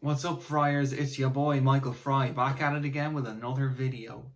What's up, Friars? It's your boy Michael Fry back at it again with another video.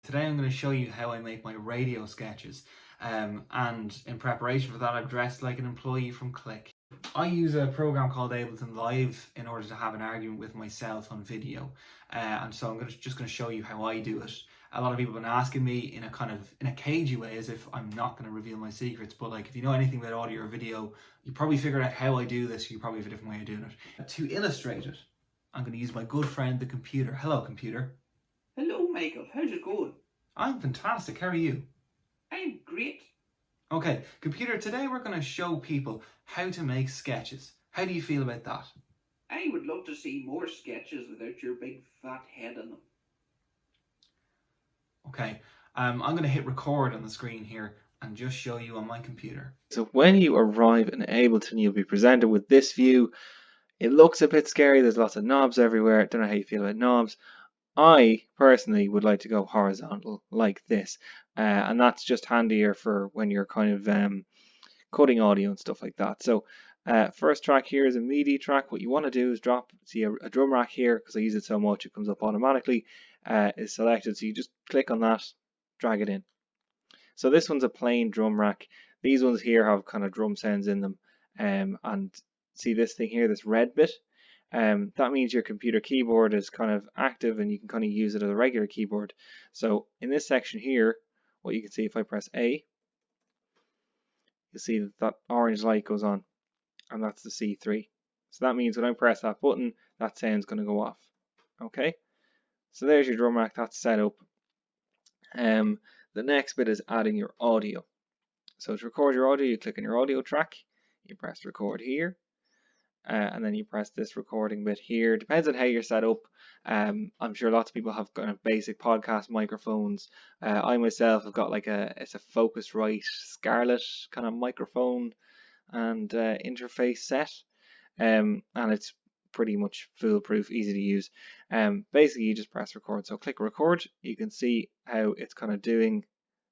Today I'm going to show you how I make my radio sketches, and in preparation for that I've dressed like an employee from Click. I use a program called Ableton Live in order to have an argument with myself on video, and so I'm just going to show you how I do it. A lot of people have been asking me in a cagey way, as if I'm not going to reveal my secrets, but like if you know anything about audio or video, you probably figured out how I do this. You probably have a different way of doing it. To illustrate it, I'm going to use my good friend the computer. Hello, computer. Hello, Michael. How's it going? I'm fantastic. How are you? I'm great. Okay, computer, today we're going to show people how to make sketches. How do you feel about that? I would love to see more sketches without your big fat head in them. Okay, I'm going to hit record on the screen here and just show you on my computer. So when you arrive in Ableton, you'll be presented with this view. It looks a bit scary. There's lots of knobs everywhere. Don't know how you feel about knobs. I personally would like to go horizontal like this, and that's just handier for when you're kind of cutting audio and stuff like that. So first track here is a MIDI track. What you want to do is see a drum rack here, because I use it so much it comes up automatically, is selected. So you just click on that, drag it in. So this one's a plain drum rack. These ones here have kind of drum sounds in them, and see this thing here, this red bit. That means your computer keyboard is kind of active and you can kind of use it as a regular keyboard. So in this section here, what you can see if I press A, you'll see that that orange light goes on, and that's the C3. So that means when I press that button, that sound's going to go off. Okay, so there's your drum rack, that's set up. The next bit is adding your audio. So to record your audio, you click on your audio track, you press record here, and then you press this recording bit here. Depends on how you're set up. I'm sure lots of people have kind of basic podcast microphones. I myself have got it's a Focusrite Scarlett kind of microphone and interface set, and it's pretty much foolproof, easy to use. Basically you just press record. So click record. You can see how it's kind of doing.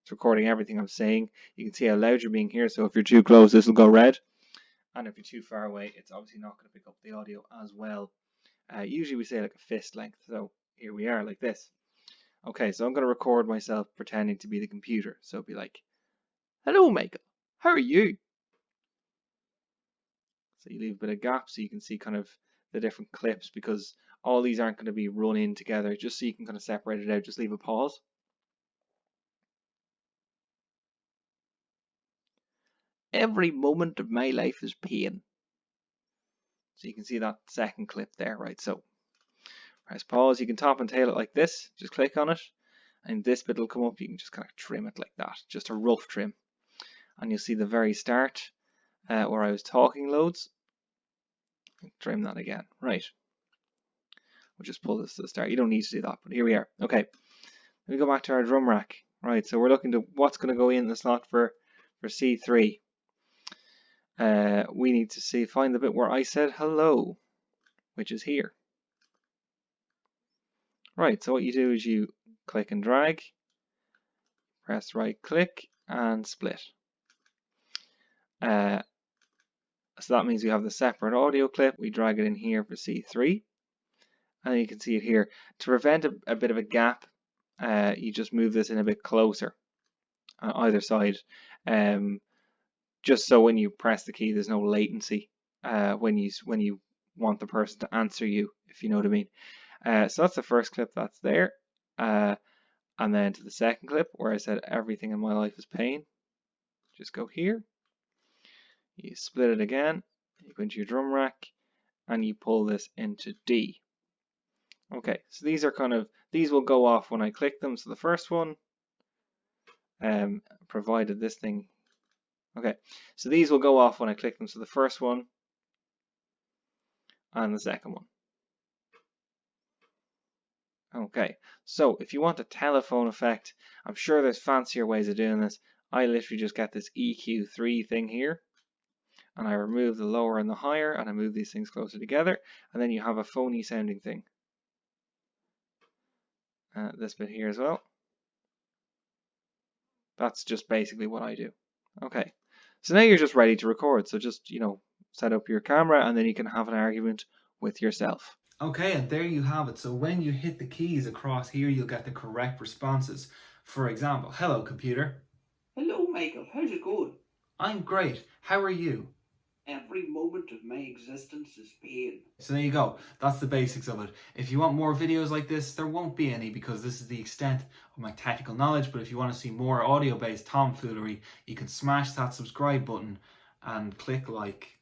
It's recording everything I'm saying. You can see how loud you're being here. So if you're too close, this will go red. And if you're too far away, it's obviously not going to pick up the audio as well. Usually we say like a fist length. So here we are like this. Okay, so I'm going to record myself pretending to be the computer. So it'll be like, hello, Michael. How are you? So you leave a bit of gap so you can see kind of the different clips, because all these aren't going to be run in together. Just so you can kind of separate it out, just leave a pause. Every moment of my life is pain. So you can see that second clip there, right? So press pause. You can top and tail it like this. Just click on it, and this bit will come up. You can just kind of trim it like that, just a rough trim. And you'll see the very start where I was talking loads. Trim that again, right? We'll just pull this to the start. You don't need to do that, but here we are. Okay, let me go back to our drum rack. Right, so we're looking to what's going to go in the slot for C3. We need to find the bit where I said hello, which is here. Right, so what you do is you click and drag, press right click and split. So that means we have the separate audio clip. We drag it in here for C3, and you can see it here. To prevent a bit of a gap, you just move this in a bit closer on either side, just so when you press the key, there's no latency when you want the person to answer you, if you know what I mean. So that's the first clip that's there, and then to the second clip where I said everything in my life is pain. Just go here. You split it again, you go into your drum rack, and you pull this into D. Okay, so these will go off when I click them. So the first one, provided this thing, okay, so these will go off when I click them. So the first one and the second one. Okay, so if you want a telephone effect, I'm sure there's fancier ways of doing this. I literally just get this EQ3 thing here, and I remove the lower and the higher, and I move these things closer together, and then you have a phony sounding thing. This bit here as well. That's just basically what I do. Okay, so now you're just ready to record. So just, set up your camera and then you can have an argument with yourself. Okay, and there you have it. So when you hit the keys across here, you'll get the correct responses. For example, hello computer. Hello, Michael. How's it going? I'm great. How are you? Every moment of my existence is pain. So there you go. That's the basics of it. If you want more videos like this, there won't be any because this is the extent of my technical knowledge. But if you want to see more audio-based tomfoolery, you can smash that subscribe button and click like.